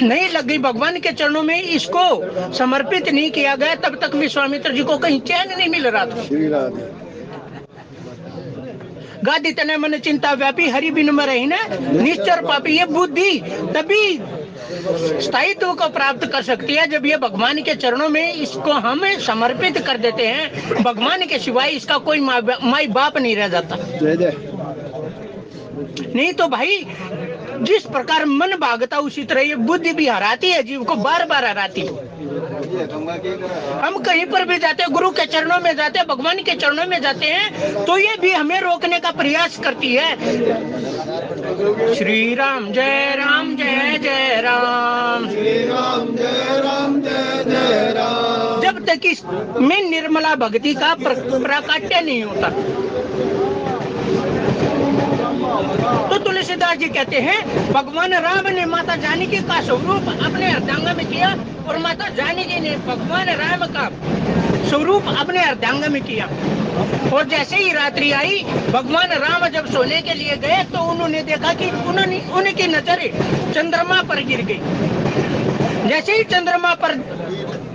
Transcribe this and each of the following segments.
नहीं लग गई भगवान के चरणों में, इसको समर्पित नहीं किया गया, तब तक विश्वामित्र जी को कहीं चैन नहीं मिल रहा था। गादी तने मन चिंता व्यापी, हरि बिन में रही ना निश्चर पापी। ये बुद्धि तभी स्थायित्व को प्राप्त कर सकती है जब ये भगवान के चरणों में इसको हम समर्पित कर देते हैं। भगवान के सिवाय इसका कोई माई बाप नहीं रह जाता। नहीं तो भाई जिस प्रकार मन भागता उसी तरह ये बुद्धि भी हराती है, जीव को बार बार हराती है। हम कहीं पर भी जाते हैं, गुरु के चरणों में जाते हैं, भगवान के चरणों में जाते हैं, तो ये भी हमें रोकने का प्रयास करती है। श्री राम जय राम जय जय राम, श्री राम जय राम जय जय राम। जब तक इसमें निर्मला भक्ति का प्राकट्य नहीं होता। तो तुलसीदास जी कहते हैं भगवान राम ने माता जानकी का स्वरूप अपने अर्धांग में किया और माता जानकी ने भगवान राम का स्वरूप अपने अर्धांग में किया। और जैसे ही रात्रि आई, भगवान राम जब सोने के लिए गए तो उन्होंने देखा कि उनकी नजर चंद्रमा पर गिर गई। जैसे ही चंद्रमा पर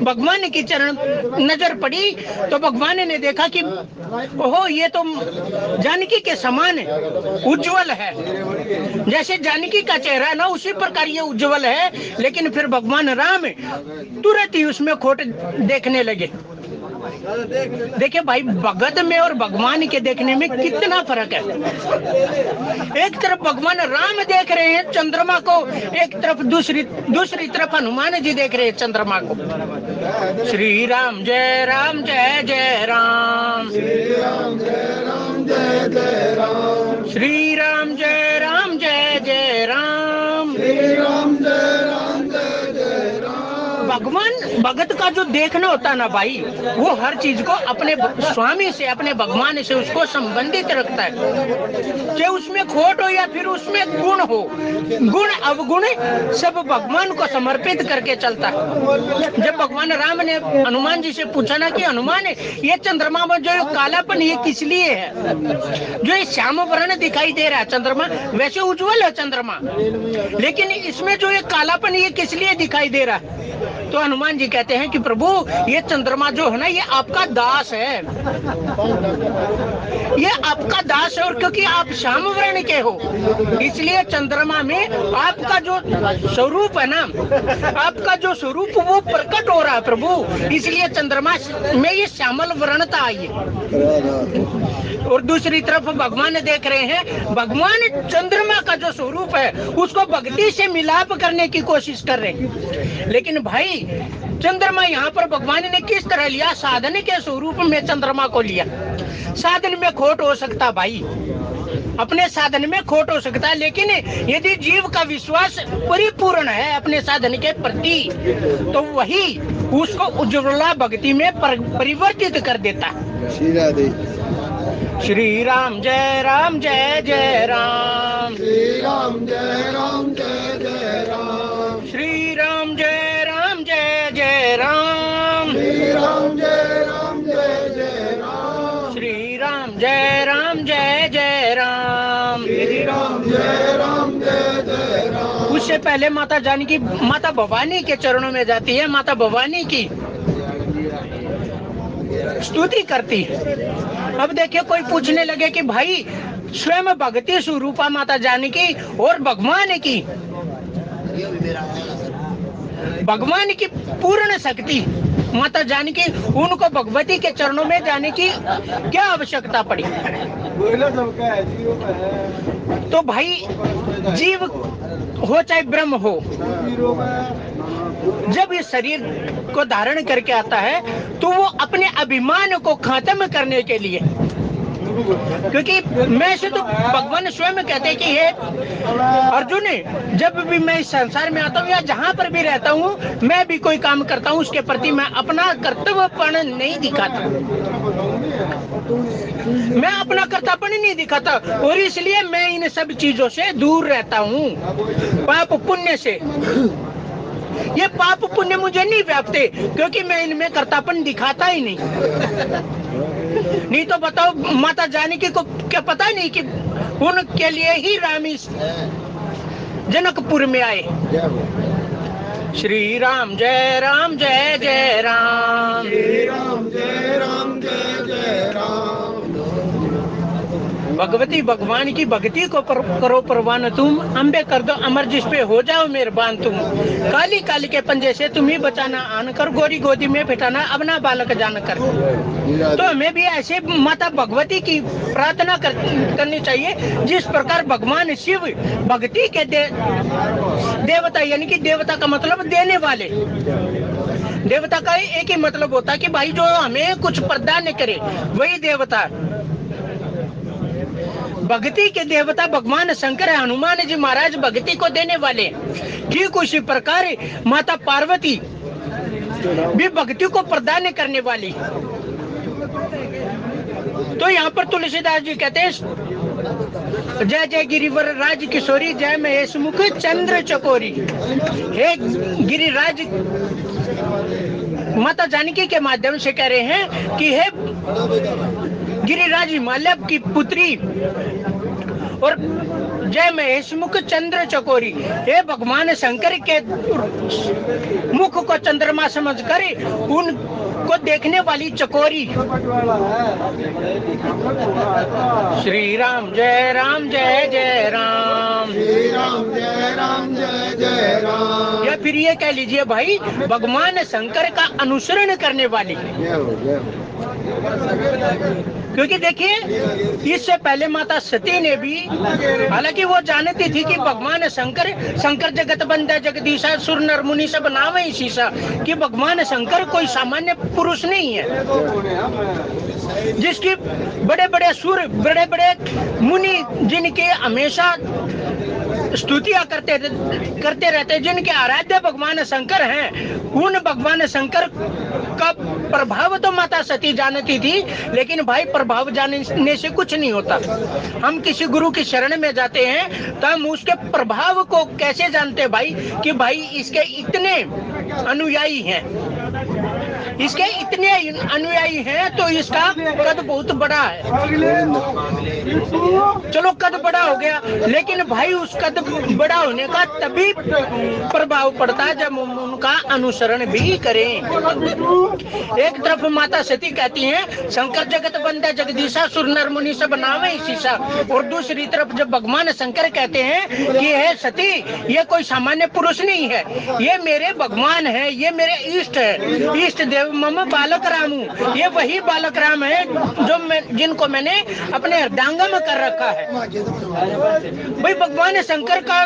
भगवान की चरण नजर पड़ी तो भगवान ने देखा कि ओहो ये तो जानकी के समान है, उज्जवल है। जैसे जानकी का चेहरा ना उसी प्रकार ये उज्जवल है। लेकिन फिर भगवान राम तुरंत ही उसमें खोट देखने लगे। देखिए भाई, भगत में और भगवान के देखने में कितना फर्क है। एक तरफ भगवान राम देख रहे हैं चंद्रमा को, एक तरफ दूसरी तरफ हनुमान जी देख रहे हैं चंद्रमा को। श्री राम जय जय राम, श्री राम जय जय राम, श्री राम जय जय राम, श्री राम जय जय राम। भगवान भगत का जो देखना होता है ना भाई, वो हर चीज को अपने स्वामी से, अपने भगवान से उसको संबंधित रखता है। चाहे उसमें खोट हो या फिर उसमें गुण हो, गुण अवगुण सब भगवान को समर्पित करके चलता है। जब भगवान राम ने हनुमान जी से पूछा ना कि हनुमान ये चंद्रमा में जो कालापन ये किस लिए है, जो ये श्याम वर्ण दिखाई दे रहा है चंद्रमा, वैसे उज्जवल है चंद्रमा, लेकिन इसमें जो ये कालापन ये किस लिए दिखाई दे रहा है? तो हनुमान जी कहते हैं कि प्रभु ये चंद्रमा जो है ना ये आपका दास है, ये आपका दास है। और क्योंकि आप श्याम वर्ण के हो इसलिए चंद्रमा में आपका जो स्वरूप है ना, आपका जो स्वरूप वो प्रकट हो रहा है प्रभु, इसलिए चंद्रमा में ये श्यामल वर्णता आई है। और दूसरी तरफ भगवान देख रहे हैं, भगवान चंद्रमा का जो स्वरूप है उसको भक्ति से मिलाप करने की कोशिश कर रहे हैं। लेकिन भाई चंद्रमा यहाँ पर भगवान ने किस तरह लिया? साधन के स्वरूप में चंद्रमा को लिया। साधन में खोट हो सकता भाई, अपने साधन में खोट हो सकता है, लेकिन यदि जीव का विश्वास परिपूर्ण है अपने साधन के प्रति तो वही उसको उज्ज्वला भक्ति में परिवर्तित कर देता है। श्री राम जय जय राम, श्री राम जय जय राम, श्री राम जय जय राम, श्री राम जय जय राम, श्री राम जय जय राम, श्री राम जय जय राम। उससे पहले माता जानकी माता भवानी के चरणों में जाती है, माता भवानी की स्तुति करती है। अब देखिए कोई पूछने लगे कि भाई स्वयं भगति स्वरूपा माता जानकी और भगवान की पूर्ण शक्ति माता जानकी, उनको भगवती के चरणों में जाने की क्या आवश्यकता पड़ी? तो भाई जीव हो चाहे ब्रह्म हो, जब इस शरीर को धारण करके आता है तो वो अपने अभिमान को खत्म करने के लिए, क्योंकि मैं से तो भगवान स्वयं कहते हैं कि हे अर्जुन, जब भी मैं इस संसार में आता हूँ या जहाँ पर भी रहता हूँ, मैं भी कोई काम करता हूँ उसके प्रति मैं अपना कर्तव्यपन नहीं दिखाता, मैं अपना कर्तव्यपन नहीं दिखाता, और इसलिए मैं इन सब चीजों से दूर रहता हूँ। पाप पुण्य से, ये पाप पुण्य मुझे नहीं व्यापते क्योंकि मैं इनमें कर्तापन दिखाता ही नहीं। नहीं तो बताओ माता जानकी को क्या पता नहीं कि उनके लिए ही राम जनकपुर में आए, श्री राम जय राम जय जय राम। श्री राम जय राम जय जय राम। भगवती भगवान की भक्ति को करो परवान तुम, अम्बे कर दो अमर जिस पे हो जाओ मेहरबान तुम। काली काली के पंजे से तुम ही बचाना आन कर, गोरी गोदी में बिठाना अपना बालक जान कर। तो हमें भी ऐसे माता भगवती की प्रार्थना करनी चाहिए जिस प्रकार भगवान शिव भक्ति के देवता, यानी कि देवता का मतलब देने वाले। देवता का एक ही मतलब होता है कि भाई जो हमें कुछ प्रदान करे वही देवता। भक्ति के देवता भगवान शंकर है, हनुमान जी महाराज भक्ति को देने वाले। ठीक उसी प्रकार माता पार्वती भी भक्ति को प्रदान करने वाली। तो यहाँ पर तुलसीदास जी कहते हैं, जय जय गिरिवर राज किशोरी, जय महेश मुख चंद्र चकोरी। हे गिरिराज, माता जानकी के माध्यम से कह रहे हैं कि हे गिरिराज हिमालय की पुत्री और जय महेश मुख चंद्र चकोरी। हे भगवान शंकर के मुख को चंद्रमा समझकर उनको देखने वाली चकोरी। श्री राम जय राम जय जय राम। श्री राम जय राम जय जय राम। या फिर ये कह लीजिए भाई, भगवान शंकर का अनुसरण करने वाली। क्योंकि देखिए, इससे पहले माता सती ने भी, हालांकि वो जानती थी कि भगवान शंकर जगत बंदा जगदीशा, सुर नर मुनि सब नाम है शीशा, कि भगवान शंकर कोई सामान्य पुरुष नहीं है जिसकी बड़े बड़े सुर, बड़े बड़े मुनि जिनके हमेशा स्तुतियां करते रहते, जिनके आराध्य भगवान शंकर हैं, उन भगवान शंकर का प्रभाव तो माता सती जानती थी। लेकिन भाई, प्रभाव जानने से कुछ नहीं होता। हम किसी गुरु की शरण में जाते हैं तो हम उसके प्रभाव को कैसे जानते भाई, कि भाई इसके इतने अनुयायी हैं, इसके इतने अनुयायी हैं तो इसका कद बहुत बड़ा है। चलो कद बड़ा हो गया, लेकिन भाई उस कद बड़ा होने का तभी प्रभाव पड़ता है जब उनका अनुसरण भी करें। एक तरफ माता सती कहती हैं शंकर जगत बंदा जगदीशा, सुर नर मुनि सब नाम है शीशा, और दूसरी तरफ जब भगवान शंकर कहते हैं कि हे सती, ये कोई सामान्य पुरुष नहीं है, ये मेरे भगवान है, ये मेरे इष्ट है, इष्ट देव मम बालक रामू। ये वही बालक राम है जिनको मैंने अपने हृदयांगम में कर रखा है। भाई, भगवान शंकर का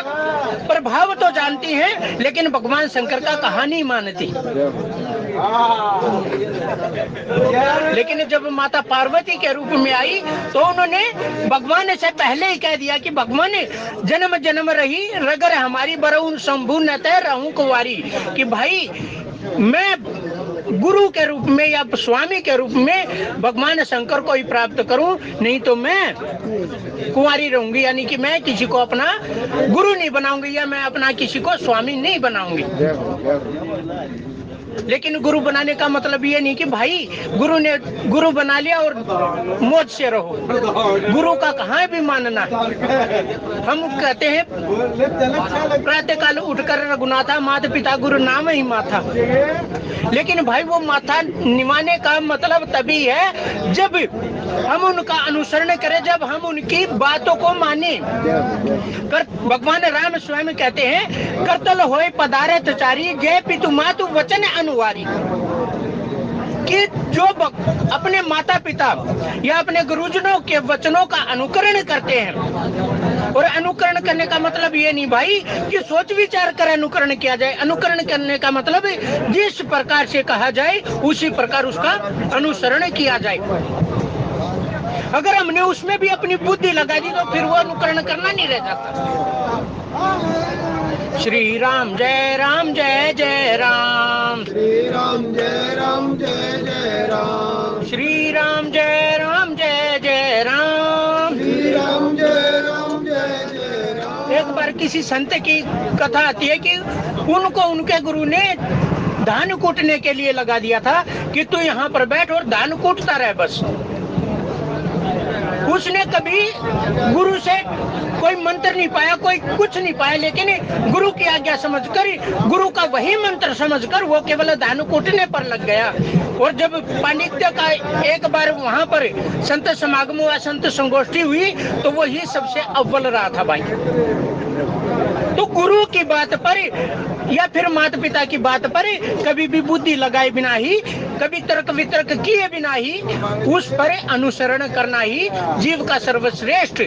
प्रभाव तो जानती हैं, लेकिन भगवान शंकर का कहानी मानती। लेकिन जब माता पार्वती के रूप में आई तो उन्होंने भगवान से पहले ही कह दिया कि भगवान जन्म जन्म रही रगर हमारी बरऊन शंभु न तय रहूं कुंवारी, कि भाई मैं गुरु के रूप में या स्वामी के रूप में भगवान शंकर को ही प्राप्त करूं, नहीं तो मैं कुंवारी रहूंगी, यानी कि मैं किसी को अपना गुरु नहीं बनाऊंगी या मैं अपना किसी को स्वामी नहीं बनाऊंगी। लेकिन गुरु बनाने का मतलब ये नहीं कि भाई गुरु ने गुरु बना लिया और मौज से रहो। गुरु का कहाँ भी मानना। हम कहते हैं प्रातः काल उठकर रघुनाथा, माता पिता गुरु नाम ही माथा। लेकिन भाई वो माथा निभाने का मतलब तभी है जब हम उनका अनुसरण करें, जब हम उनकी बातों को माने। भगवान राम स्वयं कहते हैं करतल होए पदारथ चारी, जय पितु मातु वचन अनुवारी, कि जो अपने माता पिता या अपने गुरुजनों के वचनों का अनुकरण करते हैं। और अनुकरण करने का मतलब ये नहीं भाई कि सोच विचार कर अनुकरण किया जाए। अनुकरण करने का मतलब जिस प्रकार से कहा जाए उसी प्रकार उसका अनुसरण किया जाए। अगर हमने उसमें भी अपनी बुद्धि लगा दी तो फिर वो अनुकरण करना नहीं रह जाता। श्री राम जय जय राम। श्री राम जय जय राम। श्री राम जय जय राम। श्री राम जय जय राम। एक बार किसी संत की कथा आती है कि उनको उनके गुरु ने धान कूटने के लिए लगा दिया था कि तू यहाँ पर बैठ और धान कूटता रहे बस। उसने कभी गुरु से कोई मंत्र नहीं पाया, कोई कुछ नहीं पाया, लेकिन गुरु की आज्ञा समझकर, गुरु का वही मंत्र समझकर वो केवल धानु कूटने पर लग गया। और जब पांडित्य का एक बार वहां पर संत समागम हुआ, संत संगोष्ठी हुई, तो वही सबसे अव्वल रहा था भाई। तो गुरु की बात पर या फिर माता पिता की बात पर कभी भी बुद्धि लगाए बिना ही, कभी तर्क वितर्क किए बिना ही उस पर अनुसरण करना ही जीव का सर्वश्रेष्ठ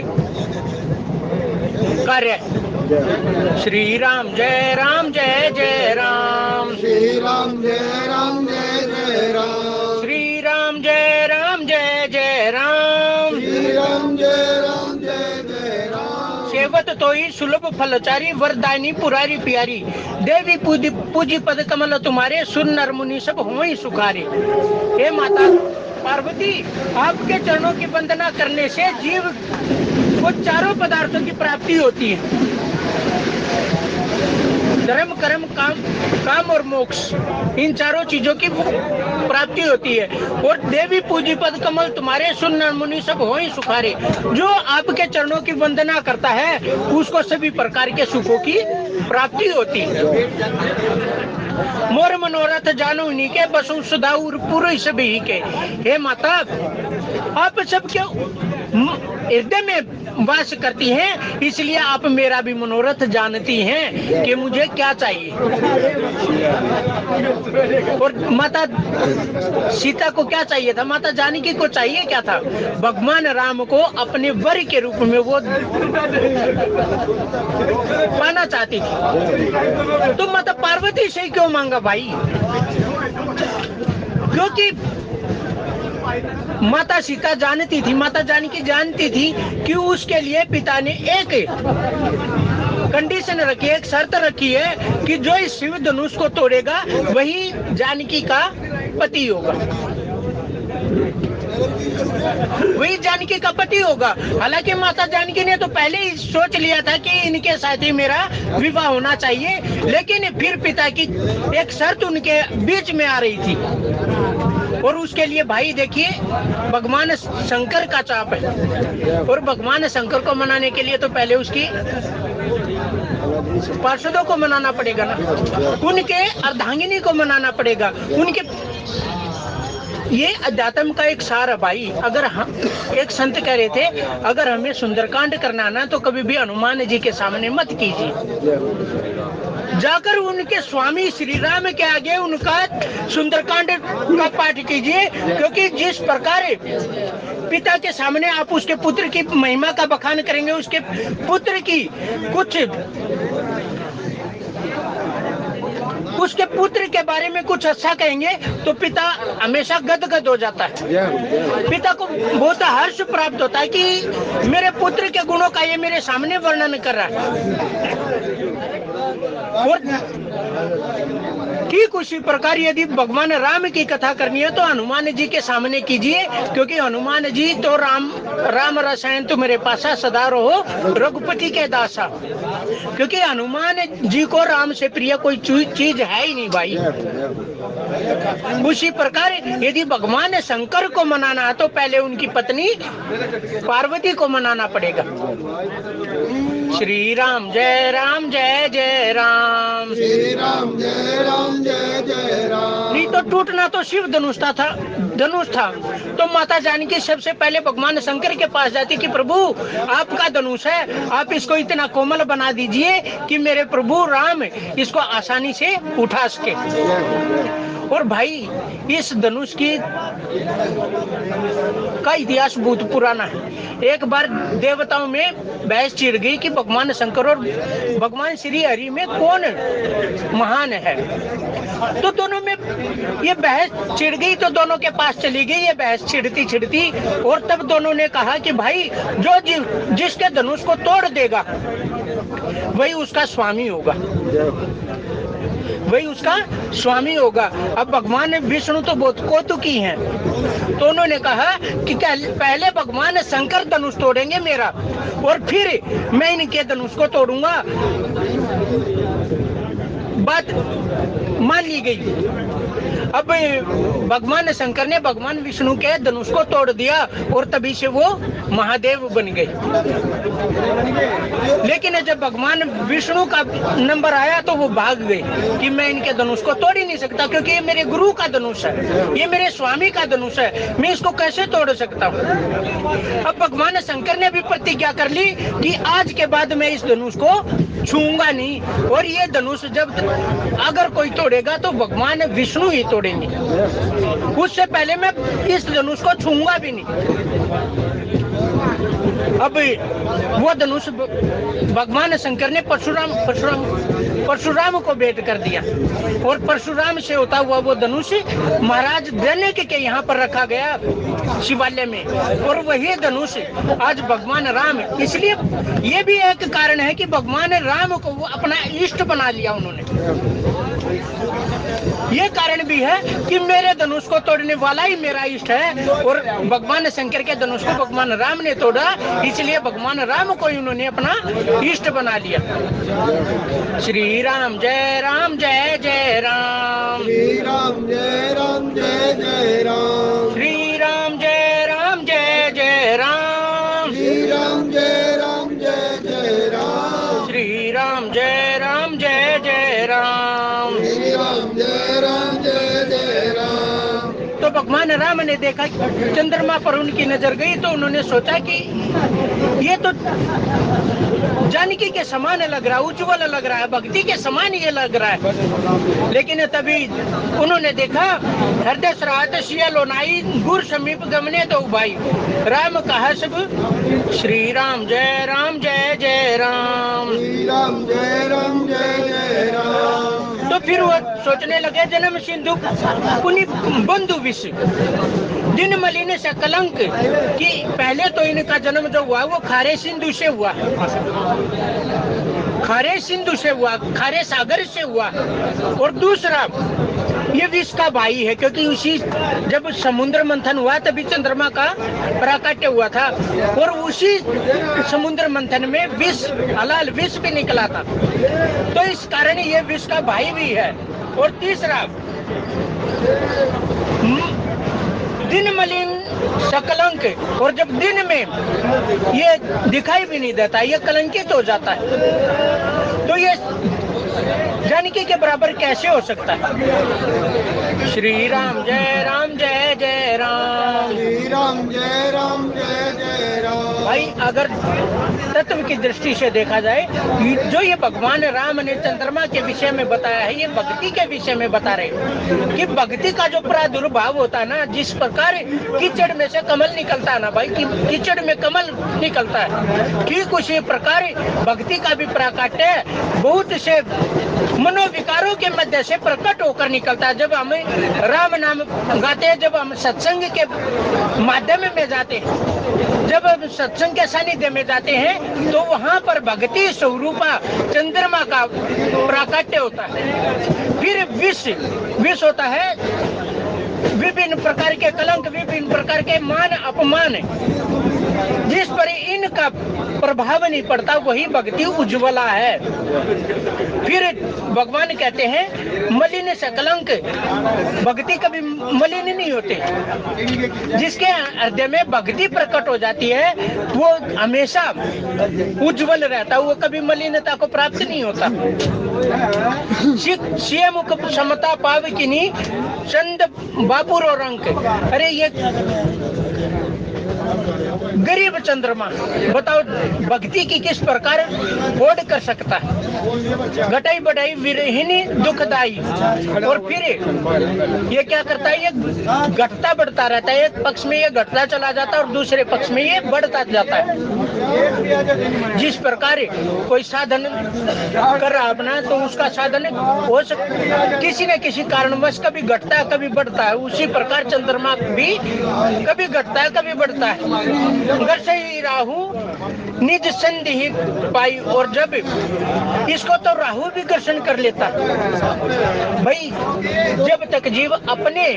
कार्य है। श्री राम जय राम जय जय राम, श्री राम जय राम जय जय राम, श्री राम जय राम जय जय राम, श्री राम जय राम जय जय राम। सेवत तो ही सुलभ फलचारी, वरदानी पुरारी प्यारी, देवी पूजी पद कमल तुम्हारे, सुर नर मुनि सब होई सुखारे। हे माता पार्वती, आपके चरणों की वंदना करने से जीव को चारों पदार्थों की प्राप्ति होती है, धर्म कर्म काम और मोक्ष, इन चारों चीजों की प्राप्ति होती है। और देवी पूजी पद कमल तुम्हारे, सुन नर मुनि सब होई सुखारे। जो आपके चरणों की वंदना करता है उसको सभी प्रकार के सुखों की प्राप्ति होती है। मोर मनोरथ जानो उन्हीं के, बसु सुधाउर पूरे सभी के। हे माता, आप सबके हृदय में वास करती हैं, इसलिए आप मेरा भी मनोरथ जानती हैं कि मुझे क्या चाहिए। और माता सीता को क्या चाहिए था? माता जानकी को चाहिए क्या था? भगवान राम को अपने वर के रूप में वो पाना चाहती थी। तो माता पार्वती से क्यों मांगा भाई? क्योंकि माता सीता जानती थी, माता जानकी जानती थी कि उसके लिए पिता ने एक कंडीशन रखी है, एक शर्त रखी है कि जो इस शिव धनुष को तोड़ेगा वही जानकी का पति होगा, वही जानकी का पति होगा। हालांकि माता जानकी ने तो पहले ही सोच लिया था कि इनके साथ ही मेरा विवाह होना चाहिए, लेकिन फिर पिता की एक शर्त उनके बीच में आ रही थी। और उसके लिए भाई देखिए, भगवान शंकर का चाप है, और भगवान शंकर को मनाने के लिए तो पहले उसकी पार्षदों को मनाना पड़ेगा ना, उनके अर्धांगिनी को मनाना पड़ेगा, उनके। ये अध्यात्म का एक सार है भाई। अगर हम, एक संत कह रहे थे, अगर हमें सुंदरकांड करना ना तो कभी भी हनुमान जी के सामने मत कीजिए, जाकर उनके स्वामी श्री राम के आगे उनका सुंदरकांड का पाठ कीजिए। क्योंकि जिस प्रकार पिता के सामने आप उसके पुत्र की महिमा का बखान करेंगे, उसके पुत्र की उसके पुत्र के बारे में कुछ अच्छा कहेंगे तो पिता हमेशा गदगद हो जाता है। पिता को बहुत हर्ष प्राप्त होता है कि मेरे पुत्र के गुणों का ये मेरे सामने वर्णन कर रहा है। और ठीक उसी प्रकार यदि भगवान राम की कथा करनी है तो हनुमान जी के सामने कीजिए, क्योंकि हनुमान जी तो राम रसायन तो मेरे पासा सदा रहो रघुपति के दासा। क्योंकि हनुमान जी को राम से प्रिय कोई चीज है ही नहीं भाई। उसी प्रकार यदि भगवान शंकर को मनाना है तो पहले उनकी पत्नी पार्वती को मनाना पड़ेगा। श्री राम जय जय राम, श्री राम जय जय राम। नहीं तो टूटना तो शिव धनुष था। तो माता जानकी सबसे पहले भगवान शंकर के पास जाती कि प्रभु आपका धनुष है, आप इसको इतना कोमल बना दीजिए कि मेरे प्रभु राम इसको आसानी से उठा सके। और भाई इस धनुष की का इतिहास बहुत पुराना है। एक बार देवताओं में बहस छिड़ गई कि भगवान शंकर और भगवान श्री हरि में कौन महान है। तो दोनों में ये बहस छिड़ गई, तो दोनों के पास चली गई ये बहस छिड़ती, और तब दोनों ने कहा कि भाई जो जिसके धनुष को तोड़ देगा वही उसका स्वामी होगा, वही उसका स्वामी होगा। अब भगवान विष्णु तो बहुत कौतुकी हैं, तो उन्होंने कहा कि पहले भगवान शंकर धनुष तोड़ेंगे मेरा और फिर मैं इनके धनुष को तोड़ूंगा। बात मान ली गई। अब भगवान शंकर ने भगवान विष्णु के धनुष को तोड़ दिया और तभी से वो महादेव बन गए। लेकिन जब भगवान विष्णु का नंबर आया तो वो भाग गए कि मैं इनके धनुष को तोड़ ही नहीं सकता, क्योंकि ये मेरे गुरु का धनुष है, ये मेरे स्वामी का धनुष है, मैं इसको कैसे तोड़ सकता हूँ। अब भगवान शंकर ने भी प्रतिज्ञा कर ली कि आज के बाद मैं इस धनुष को छूंगा नहीं, और ये धनुष जब अगर कोई तोड़ेगा तो भगवान विष्णु ही तोड़ेंगे, उससे पहले मैं इस धनुष को छूंगा भी नहीं। अब वो धनुष भगवान शंकर ने परशुराम को भेंट कर दिया, और परशुराम से होता हुआ वो धनुष महाराज जनक के यहाँ पर रखा गया शिवालय में, और वही धनुष आज भगवान राम, इसलिए ये भी एक कारण है कि भगवान राम को वो अपना इष्ट बना लिया उन्होंने। ये कारण भी है कि मेरे धनुष को तोड़ने वाला ही मेरा इष्ट है, और भगवान शंकर के धनुष को भगवान राम ने तोड़ा, इसलिए भगवान राम को उन्होंने अपना इष्ट बना लिया। श्री राम जय जय राम, श्री राम जय राम जय जय राम, श्री राम जय जय राम, श्री राम जय राम जय जय राम, श्री राम जय जय राम। श्री राम जय राम जय जय राम। तो भगवान राम ने देखा चंद्रमा पर उनकी नजर गई, तो उन्होंने सोचा कि ये तो जानकी के समान लग रहा है, उज्ज्वल लग रहा है, भक्ति के समान ये लग रहा है। लेकिन तभी उन्होंने देखा हृदय श्रात सिया लोनाई गुर समीप गमने दो भाई, राम कहा सब श्री राम जय जय राम, श्री राम जय राम जय जय राम। तो फिर वो सोचने लगे जन्म सिंधु पुनि बंधु विष दिन मलिन से कलंक, कि पहले तो इनका जन्म जो हुआ वो खारे सिंधु से हुआ, खारे सिंधु से हुआ, खारे सागर से हुआ, और दूसरा ये विष का भाई है, क्योंकि उसी जब समुद्र मंथन हुआ तभी चंद्रमा का प्राकट्य हुआ था, और उसी समुद्र मंथन में विष हलाल विष भी निकला था, तो इस कारण ये विष का भाई भी है। और तीसरा दिन मलिन सकलंक, और जब दिन में ये दिखाई भी नहीं देता, ये कलंकित हो जाता है, तो ये जानकी के बराबर कैसे हो सकता है। श्री राम जय जय राम, श्री राम जय जय राम। भाई अगर तत्व की दृष्टि से देखा जाए, जो ये भगवान राम ने चंद्रमा के विषय में बताया है, ये भक्ति के विषय में बता रहे हैं कि भक्ति का जो प्रादुर्भाव होता है ना, जिस प्रकार कीचड़ में से कमल निकलता है ना भाई, कि कीचड़ में कमल निकलता है, ठीक उसी प्रकार भक्ति का भी प्राकट्य बहुत से मनोविकारों के मध्य से प्रकट होकर निकलता है। जब हम राम नाम गाते हैं, जब हम सत्संग के माध्यम में जाते हैं, जब हम सत्संग के सानिध्य में जाते हैं, तो वहाँ पर भक्ति स्वरूपा चंद्रमा का प्राकट्य होता है। फिर विष होता है, विभिन्न प्रकार के कलंक, विभिन्न प्रकार के मान अपमान, जिस पर इनका प्रभाव नहीं पड़ता, वही भक्ति उज्ज्वला है। फिर भगवान कहते हैं मलिन से कलंक, भक्ति कभी मलिन नहीं होते, जिसके हृदय में भक्ति प्रकट हो जाती है वो हमेशा उज्जवल रहता है, वो कभी मलिनता को प्राप्त नहीं होता। मुख समता पाव किनी चंद बापुर और अंक, अरे ये गरीब चंद्रमा बताओ भक्ति की किस प्रकार ओढ़ कर सकता है। घटाई बढ़ाई विरहिनी दुखदाई, और फिर ये क्या करता है, ये घटता बढ़ता रहता है, एक पक्ष में ये घटता चला जाता है और दूसरे पक्ष में ये बढ़ता जाता है। जिस प्रकार कोई साधन कर रहा अपना, तो उसका साधन हो सकता किसी न किसी कारणवश कभी घटता है कभी बढ़ता है, उसी प्रकार चंद्रमा भी कभी घटता है कभी बढ़ता है। गर्षई राहु निज संधि पाई, और जब इसको तो राहु भी घर्षण कर लेता भाई। जब तक जीव अपने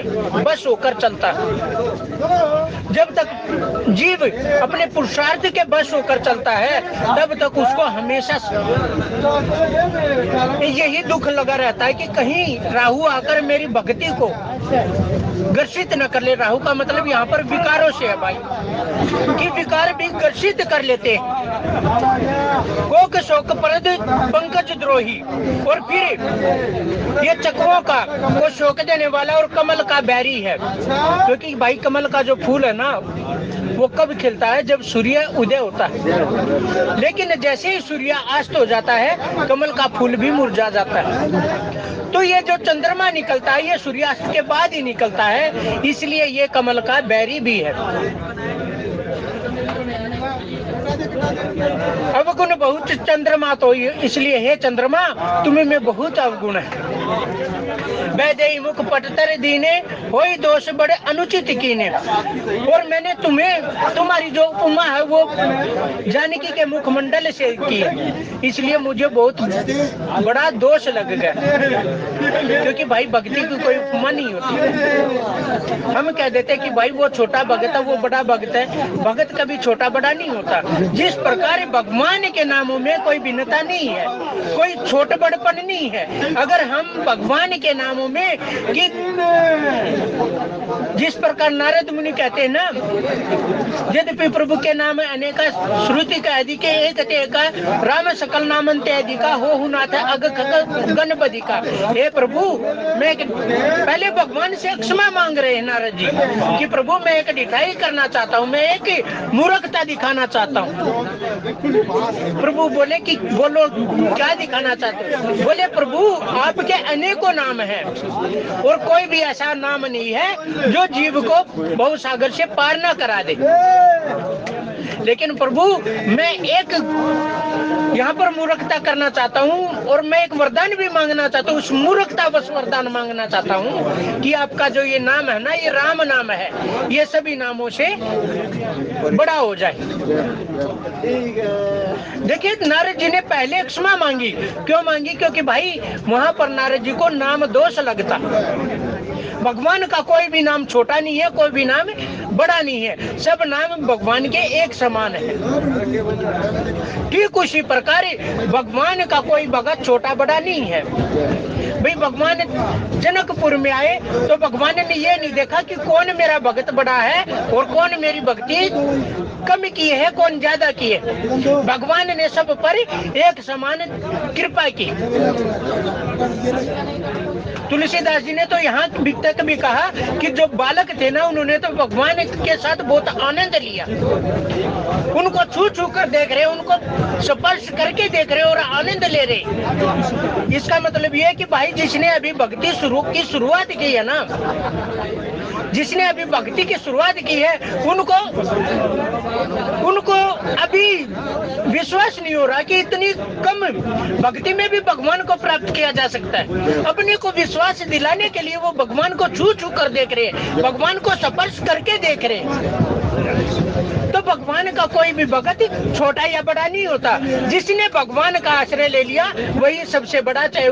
बस होकर चलता, जब तक जीव अपने पुरुषार्थ के बस होकर चलता है, तब तक उसको हमेशा यही दुख लगा रहता है कि कहीं राहु आकर मेरी भक्ति को घर्षित न कर ले। राहु का मतलब यहाँ पर विकारों से है भाई, कि विकार भी घर्षित कर लेते हैं। कोक शोक प्रद पंकज द्रोही, और फिर ये चकवों का वो शोक देने वाला और कमल का बैरी है। क्योंकि भाई कमल का जो फूल है ना, वो कब खिलता है? जब सूर्य उदय होता है। लेकिन जैसे ही सूर्य अस्त हो जाता है, कमल का फूल भी मुरझा जाता है। तो ये जो चंद्रमा निकलता है, ये सूर्यास्त के बाद ही निकलता है, इसलिए ये कमल का बैरी भी है। अवगुण बहुत चंद्रमा तो, इसलिए हे चंद्रमा तुम्हें में बहुत अवगुण है। वैदेही मुख पटतर दीने, होई दोष बड़े अनुचित कीने। और मैंने तुम्हें, तुम्हारी जो उपमा है वो जानकी के मुखमंडल से की है, इसलिए मुझे बहुत बड़ा दोष लग गया। क्योंकि भाई भक्ति की कोई उपमा नहीं होती। हम कह देते कि भाई वो छोटा भगत है, वो बड़ा भगत है। भगत कभी छोटा बड़ा नहीं होता। जिस प्रकार भगवान के नामों में कोई भिन्नता नहीं है, कोई छोट बड़पन नहीं है। अगर हम भगवान के नामों में कि जिस प्रकार नारद मुनि कहते हैं ना, यद्यपि प्रभु के नाम अनेका श्रुति का अधिक एक राम सकल नामंते अधिका हो नाथ अग गणपति का। हे प्रभु, मैं पहले भगवान से क्षमा मांग रहे हैं नारद जी कि प्रभु मैं एक ढिठाई करना चाहता हूँ, मैं एक मूर्खता दिखाना चाहता हूँ। प्रभु बोले कि बोलो क्या दिखाना चाहते हो? बोले प्रभु आपके अनेकों नाम हैं और कोई भी ऐसा नाम नहीं है जो जीव को भवसागर से पार ना करा दे। लेकिन प्रभु मैं एक यहाँ पर मूर्खता करना चाहता हूँ और मैं एक वरदान भी मांगना चाहता हूँ। उस मूर्खता बस वरदान मांगना चाहता हूँ कि आपका जो ये नाम है ना, ये राम नाम है, ये सभी नामों से बड़ा हो जाए। देखिए नारद जी ने पहले क्षमा मांगी। क्यों मांगी? क्योंकि भाई वहां पर नारद जी को नाम दोष लगता। भगवान का कोई भी नाम छोटा नहीं है, कोई भी नाम बड़ा नहीं है, सब नाम भगवान के एक समान है। ठीक उसी प्रकार भगवान का कोई भगत छोटा बड़ा नहीं है। भाई भगवान जनकपुर में आए तो भगवान ने ये नहीं देखा कि कौन मेरा भगत बड़ा है और कौन मेरी भक्ति कम की है, कौन ज्यादा की है। भगवान ने सब पर एक समान कृपा की। तुलसीदास जी ने तो यहाँ तक भी कहा कि जो बालक थे ना, उन्होंने तो भगवान के साथ बहुत आनंद लिया। उनको छू छू कर देख रहे, उनको स्पर्श करके देख रहे और आनंद ले रहे। इसका मतलब ये है कि भाई जिसने अभी भक्ति की शुरुआत की है ना, जिसने अभी भक्ति की शुरुआत की है, उनको अभी विश्वास नहीं हो रहा कि इतनी कम भक्ति में भी भगवान को प्राप्त किया जा सकता है। अपने को विश्वास दिलाने के लिए वो भगवान को छू छू कर देख रहे हैं, भगवान को स्पर्श करके देख रहे हैं। तो भगवान का कोई भी भगत छोटा या बड़ा नहीं होता। जिसने भगवान का आश्रय ले लिया वही सबसे बड़ा। चाहे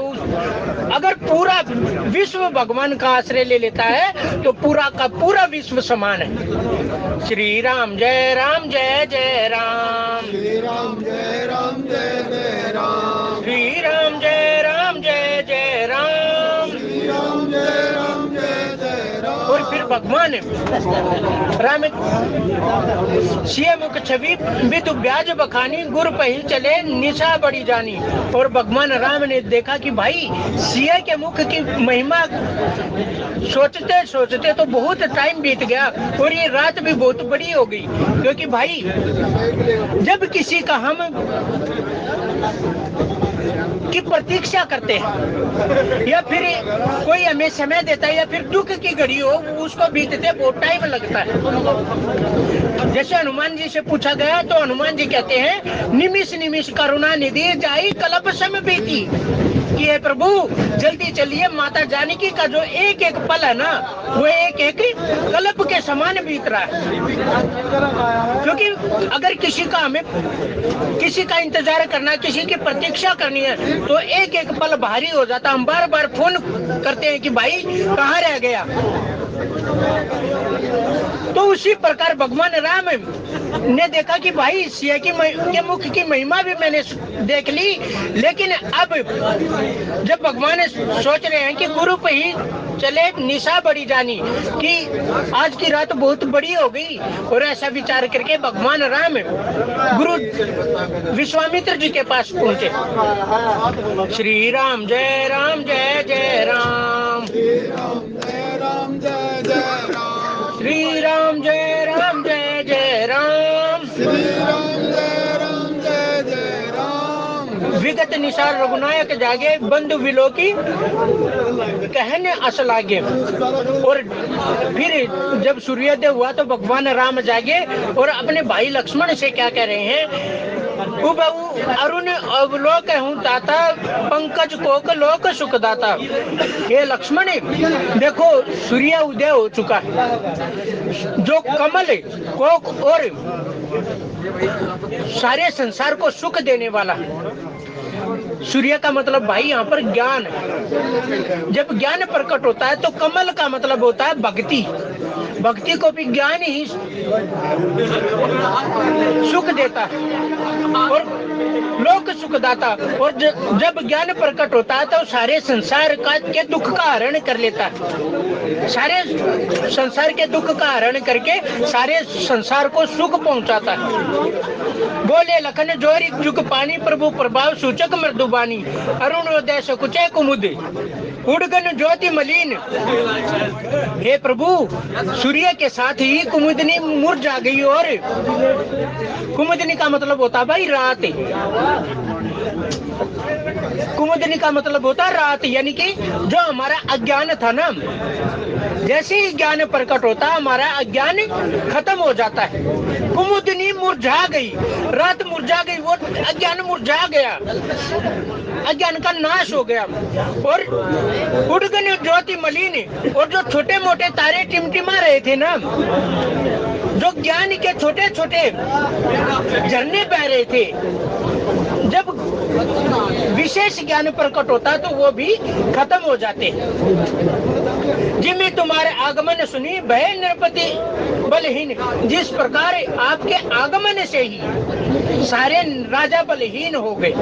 अगर पूरा विश्व भगवान का आश्रय ले लेता है तो पूरा का पूरा विश्व समान है। श्री राम जय राम जय जय राम, श्री राम जय राम जय जय राम, श्री राम जय राम जय जय राम, श्री राम जय राम जय जय राम। और फिर भगवान राम सिय मुख छवि विदु ब्याज बखानी, गुर पही चले निशा बड़ी जानी। और भगवान राम ने देखा कि भाई सिय के मुख की महिमा सोचते सोचते तो बहुत टाइम बीत गया और ये रात भी बहुत बड़ी हो गई। क्योंकि भाई जब किसी का हम की प्रतीक्षा करते हैं या फिर कोई हमें समय देता है या फिर दुख की घड़ी हो, उसको बीतते बहुत टाइम लगता है। जैसे हनुमान जी से पूछा गया तो हनुमान जी कहते हैं निमिष निमिष करुणा निधि जाई कल्प सम बीती, कि हे प्रभु जल्दी चलिए, माता जानकी का जो एक एक पल है ना वो एक एक कल्प के समान बीत रहा है। क्योंकि अगर किसी का इंतजार करना, किसी की प्रतीक्षा करनी है तो एक एक पल भारी हो जाता। हम बार बार फोन करते हैं कि भाई कहाँ रह गया। तो उसी प्रकार भगवान राम ने देखा कि भाई सिया के मुख की महिमा भी मैंने देख ली, लेकिन अब जब भगवान सोच रहे हैं कि गुरु पे ही चले, निशा बड़ी जानी कि आज की रात बहुत बड़ी हो गई, और ऐसा विचार करके भगवान राम गुरु विश्वामित्र जी के पास पहुंचे। श्री राम जय राम जय जय राम, जय राम जय जय राम, श्री राम जय राम जय जय राम, श्री राम जय राम जय जय राम। विगत निसार रघुनायक जागे, बंधु विलोकी कहने अस लागे। और फिर जब सूर्योदय हुआ तो भगवान राम जागे और अपने भाई लक्ष्मण से क्या कह रहे हैं, उबहु अरुण अवलोक हूँ दाता, पंकज कोक लोक सुख दाता। ये लक्ष्मण देखो सूर्य उदय हो चुका है, जो कमल कोक और सारे संसार को सुख देने वाला। सूर्य का मतलब भाई यहाँ पर ज्ञान। जब ज्ञान प्रकट होता है तो कमल का मतलब होता है भक्ति। भक्ति को भी ज्ञान ही सुख देता है और लोक सुखदाता। और जब ज्ञान प्रकट होता है तो सारे संसार के दुख का हरण कर लेता है। सारे संसार के दुख का हरण करके सारे संसार को सुख पहुंचाता है। बोले लखन जोरी जुग पानी, प्रभु प्रभाव सूचक मृदुबानी। अरुणोदय सकुचे कुमुद, उड़गन ज्योति मलिन। हे प्रभु सूर्य के साथ ही कुमुदनी मुरझा गई। और कुमुदनी का मतलब होता भाई रात। कुमुदनी का मतलब होता रात, यानी कि जो हमारा अज्ञान था ना, जैसे ही ज्ञान प्रकट होता हमारा अज्ञान खत्म हो जाता है। कुमुदनी मुरझा गई, रात मुरझा गई, वो अज्ञान मुरझा गया, अज्ञान का नाश हो गया। और उड़गन ज्योति मलिन, और जो छोटे मोटे तारे टिमटिमा रहे थे ना, जो ज्ञान के छोटे छोटे झरने बह रहे थे, जब विशेष ज्ञान प्रकट होता तो वो भी खत्म हो जाते। जिम्मे तुम्हारे आगमन सुनी भय नृपति बलहीन। जिस प्रकार आपके आगमन से ही सारे राजा बलहीन हो गए।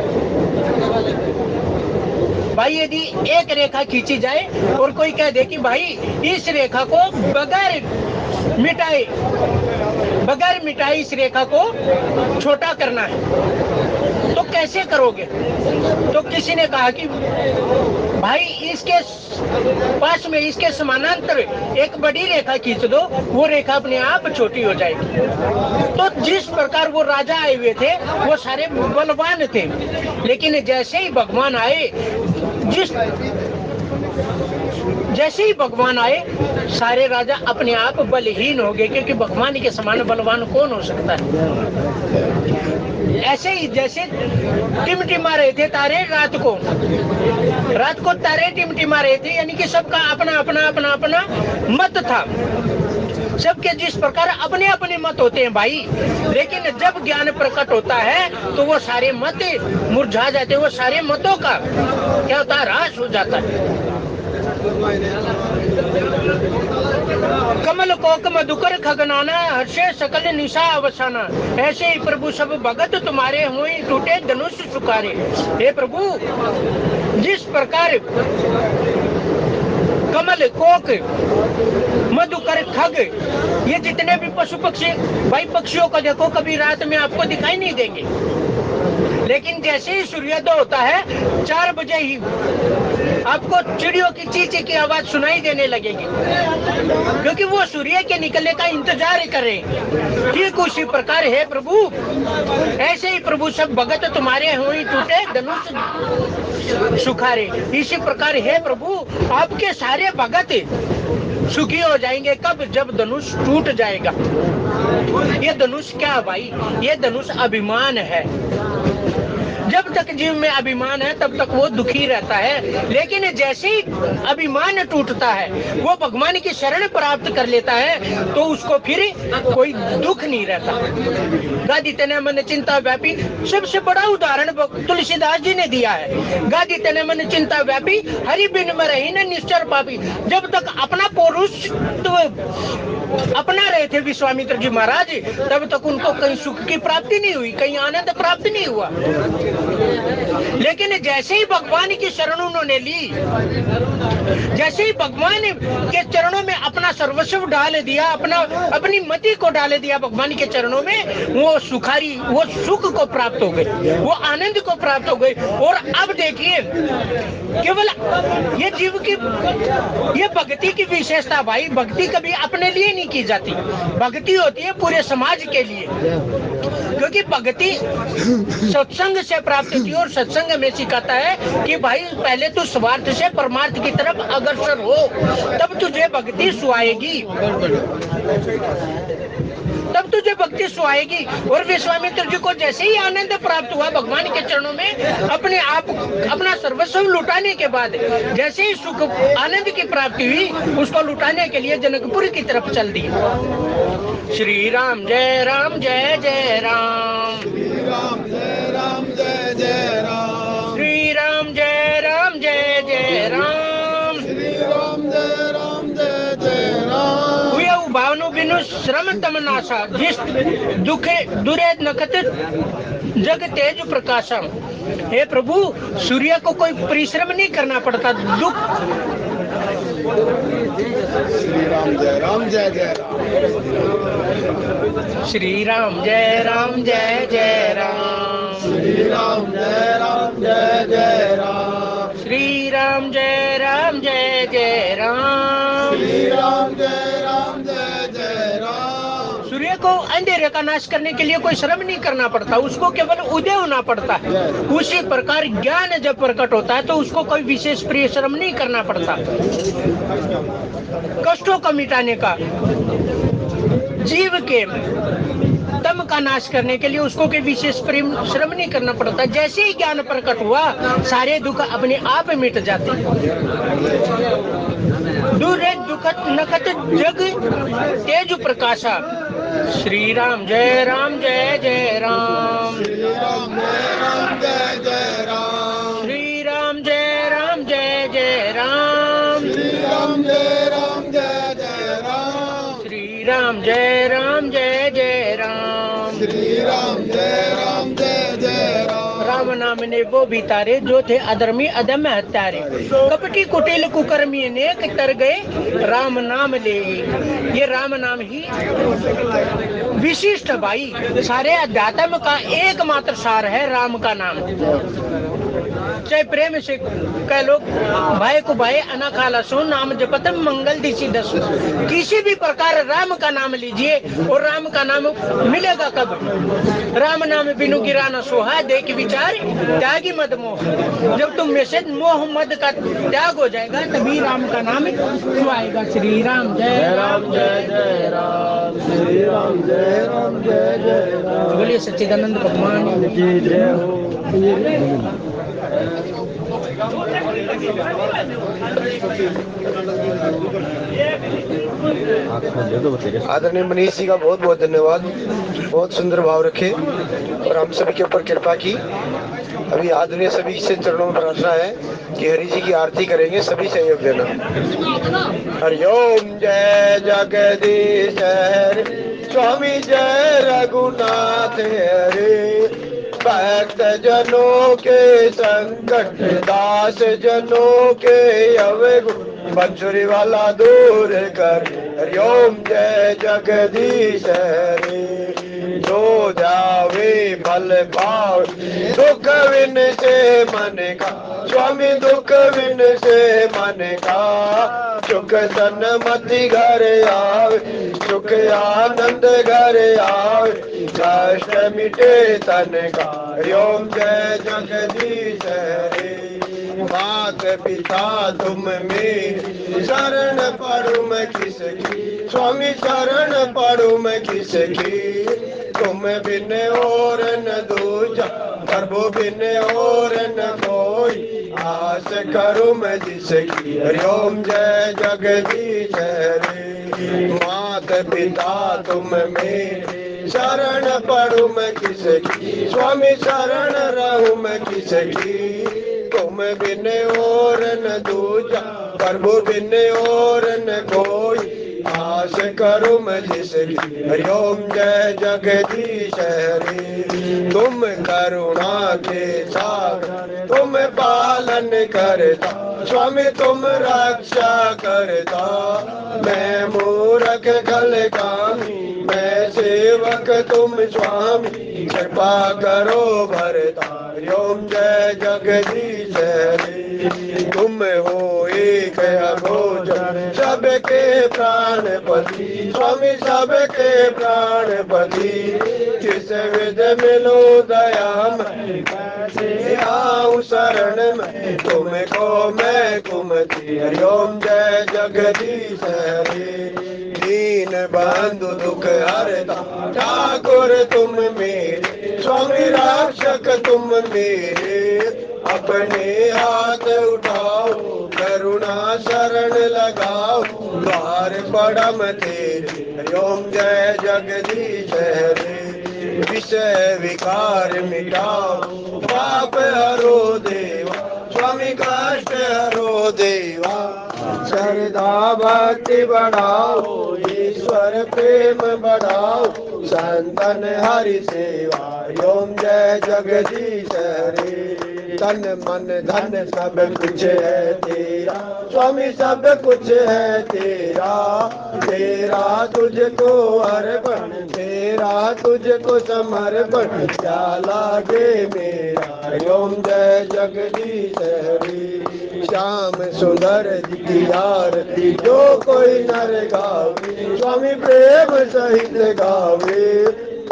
भाई यदि एक रेखा खींची जाए और कोई कह दे कि भाई इस रेखा को बगैर मिटाए इस रेखा को छोटा करना है, तो कैसे करोगे? तो किसी ने कहा कि भाई इसके पास में इसके समानांतर एक बड़ी रेखा खींच दो, वो रेखा अपने आप छोटी हो जाएगी। तो जिस प्रकार वो राजा आए हुए थे वो सारे बलवान थे, लेकिन जैसे ही भगवान आए, जैसे ही भगवान आए सारे राजा अपने आप बलहीन हो गए, क्योंकि भगवान के समान बलवान कौन हो सकता है। ऐसे ही जैसे टिमटिमा रहे थे तारे रात को तारे टिमटिमा रहे थे, यानी कि सबका अपना अपना अपना अपना मत था। सबके जिस प्रकार अपने अपने मत होते हैं भाई, लेकिन जब ज्ञान प्रकट होता है तो वो सारे मत मुरझा जाते हैं। वो सारे मतों का क्या होता है, ह्रास हो जाता है। कमल कोक मधुकर खगनाना, हर्षे सकल निशा अवसाना। ऐसे ही प्रभु सब भगत तुम्हारे हुए, टूटे धनुष सुखारे। हे प्रभु जिस प्रकार कमल कोक मधुकर खग, ये जितने भी पशु पक्षी, भाई पक्षियों को देखो कभी रात में आपको दिखाई नहीं देंगे, लेकिन जैसे ही सूर्योदय होता है 4 बजे ही आपको चिड़ियों की चींची की आवाज सुनाई देने लगेगी, क्योंकि वो सूर्य के निकलने का इंतजार कर रहे हैं। ठीक उसी प्रकार है प्रभु, ऐसे ही प्रभु सब भगत तुम्हारे हुए, टूटे धनुष सुखारे। इसी प्रकार है प्रभु आपके सारे भगत सुखी हो जाएंगे कब? जब धनुष टूट जाएगा। ये धनुष क्या है भाई? ये धनुष अभिमान है। जब तक जीव में अभिमान है तब तक वो दुखी रहता है, लेकिन जैसे ही अभिमान टूटता है, वो भगवान की शरण प्राप्त कर लेता है, तो उसको फिर कोई दुख नहीं रहता। गादी तने मन चिंता व्यापी, सबसे बड़ा उदाहरण तुलसीदास जी ने दिया है। गादी तने मन चिंता व्यापी, हरि बिन मरहि न निश्चर पापी। जब तक अपना पौरुष अपना रहे थे विश्वामित्र जी महाराज, तब तक उनको कहीं सुख की प्राप्ति नहीं हुई, कहीं आनंद प्राप्त नहीं हुआ। लेकिन जैसे ही भगवान की शरण उन्होंने ली, जैसे ही भगवान के चरणों में अपना सर्वस्व डाल दिया, अपनी मति को डाल दिया भगवान के चरणों में, वो सुख को प्राप्त हो गए, वो आनंद को प्राप्त हो गए। और अब देखिए, केवल ये जीव की ये भक्ति की विशेषता भाई, भक्ति कभी अपने लिए नहीं की जाती, भक्ति होती है पूरे समाज के लिए। क्योंकि भक्ति सत्संग से प्राप्त होती है, और सत्संग में सिखाता है कि भाई पहले तू स्वार्थ से परमार्थ की तरफ अग्रसर हो, तब तुझे भक्ति सुहाएगी, तब तुझे भक्ति सुहाएगी। और विश्वामित्र जी को जैसे ही आनंद प्राप्त हुआ भगवान के चरणों में, अपना सर्वस्व लुटाने के बाद जैसे ही सुख आनंद की प्राप्ति हुई, उसको लुटाने के लिए जनकपुर की तरफ चल दी। श्री राम जय राम जय जय राम, श्री राम जय राम जय जय राम, श्री राम जय राम जय जय राम, श्री राम जय राम जय जय राम। हुए भावनु बिनु श्रम तम नाशा, जिस दुखे दुरे नखत जग तेज प्रकाशम। हे प्रभु, सूर्य को कोई परिश्रम नहीं करना पड़ता, दुख। श्री राम जय राम जय जय राम, श्री राम जय राम जय जय राम, श्री राम जय राम जय जय राम, श्री राम जय राम जय जय राम, श्री राम जय राम जय जय राम। सूर्य को अंधेरे का नाश करने के लिए कोई श्रम नहीं करना पड़ता, उसको केवल उदय होना पड़ता है। उसी प्रकार ज्ञान जब प्रकट होता है तो उसको कोई विशेष परिश्रम नहीं करना पड़ता कष्टों को मिटाने का। जीव के तम का नाश करने के लिए उसको कोई विशेष श्रम नहीं करना पड़ता। जैसे ही ज्ञान प्रकट हुआ, सारे दुख अपने आप मिट जाते। दूरे दुखत नखत जग तेज प्रकाशा। श्री राम जय राम जय जय राम, श्री राम जय राम जय जय राम, श्री राम जय राम जय जय राम, श्री राम जय राम जय जय राम, श्री राम जय राम जय जय राम, श्री राम जय राम जय जय राम। राम नाम ने वो भी तारे जो थे अधर्मी अदम हत्यारे, कपटी कुटिल कुकर्मी अनेक तर गए राम नाम ले। ये राम नाम ही विशिष्ट भाई, सारे अध्यात्म का एकमात्र सार है राम का नाम। चाहे प्रेम से कह लो, भाई को भाई अना खाला सो नाम जपतम मंगल दिशी दस। किसी भी प्रकार राम का नाम लीजिए, और राम का नाम मिलेगा कब? राम नाम बिनु गिराना सोहा, देख विचार त्यागी मद मोह। जब तुम में से मोह मद का त्याग हो जाएगा, तभी राम का नाम आएगा। श्री राम जय राम जय जय राम, श्री राम जय राम जय जय राम। बोलिए सच्चिदानंद भगवान की जय हो। आदरणीय मनीष जी का बहुत बहुत धन्यवाद, बहुत सुंदर भाव रखे और हम सभी के ऊपर कृपा की। अभी आदरणीय सभी से चरणों में प्रार्थना है कि हरि जी की आरती करेंगे, सभी सहयोग देना। हरिओम जय जगदीश हरि, स्वामी जय रघुनाथ हरि। भक्त जनों के संकट, दास जनों के अवगुण, बंसुरी वाला दूर कर। हरिओम जय जगदीश हरि, जो जावे फल पाव, दुख विन से मन का। स्वामी दुख विन से मन का, सुख सन्मति घर आवे, सुख आनंद घर आवे, कष्ट मिटे तन का। हरिओम जय जगदीश हरि, मात पिता तुम मेरी, शरण पड़ू मैं किसकी, स्वामी शरण पड़ू मैं किसकी, तुम बिन और न दूजा, प्रभु बिन और न कोई, आस करूं मैं जिसकी। हरि ओम जय जगदीश हरे। मात पिता तुम मेरे, शरण पड़ू मैं किसकी, स्वामी शरण रहूं मैं किसकी, तुम बिन और न दूजा, प्रभु बिन और न कोई, आस करूं मैं जिसकी। हरि ओम जय जगदीश हरे। तुम करुणा के सागर, तुम पालन करता, स्वामी तुम रक्षा करता, मैं मूरख खल कामी, मैं सेवक तुम स्वामी, कृपा करो भरता। हरि ओम जय जगदीश हरे। तुम हो एक अगोचर, सबके प्राणपति, स्वामी सबके प्राणपति, किस विध मिलो दया मैं, कैसे आऊं शरण में, तुमको मैं कुमति। हरि ओम जय जगदीश हरे। दीन बंधु दुख हरता, ठाकुर तुम मेरे, स्वामी रक्षक तुम मेरे, अपने हाथ उठाओ, करुणा शरण लगाओ, द्वार पड़म तेरे। हरि ओम जय जगदीश हरे। विषय विकार मिटाओ, पाप हरो देवा, स्वामी कष्ट हरो देवा, श्रद्धा भक्ति बढ़ाओ, ईश्वर प्रेम बढ़ाओ, संतन हरि सेवा। हरि ओम जय जगदीश हरे। तन मन धन सब कुछ है तेरा, स्वामी सब कुछ है तेरा, तेरा तुझको अर्पण, तेरा तुझको समर्पण, क्या लागे मेरा। हरि ओम जय जगदीश हरे। श्याम सुंदर जी की आरती जो कोई नर गावे, स्वामी प्रेम सहित गावे,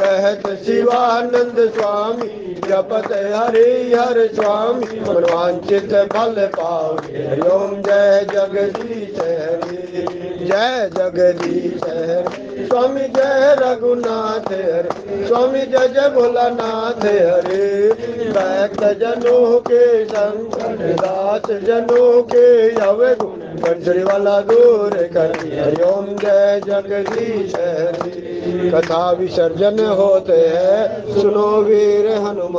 कहत शिवानंद स्वामी, जपत हरि हर स्वामी, मनवांचित फल पावे। हरि ओम जय जगदीश हरे। जय जगदीश हरे। स्वामी जय रघुनाथ हरे, स्वामी जय जय भोलानाथ हरे। भक्त जनों के संकट, दास जनों के अवे गुण, बंसरी वाला दूर कर। हरि ओम जय जगदीश हरे। कथा विसर्जन होते हैं, सुनो वीर हनुमान।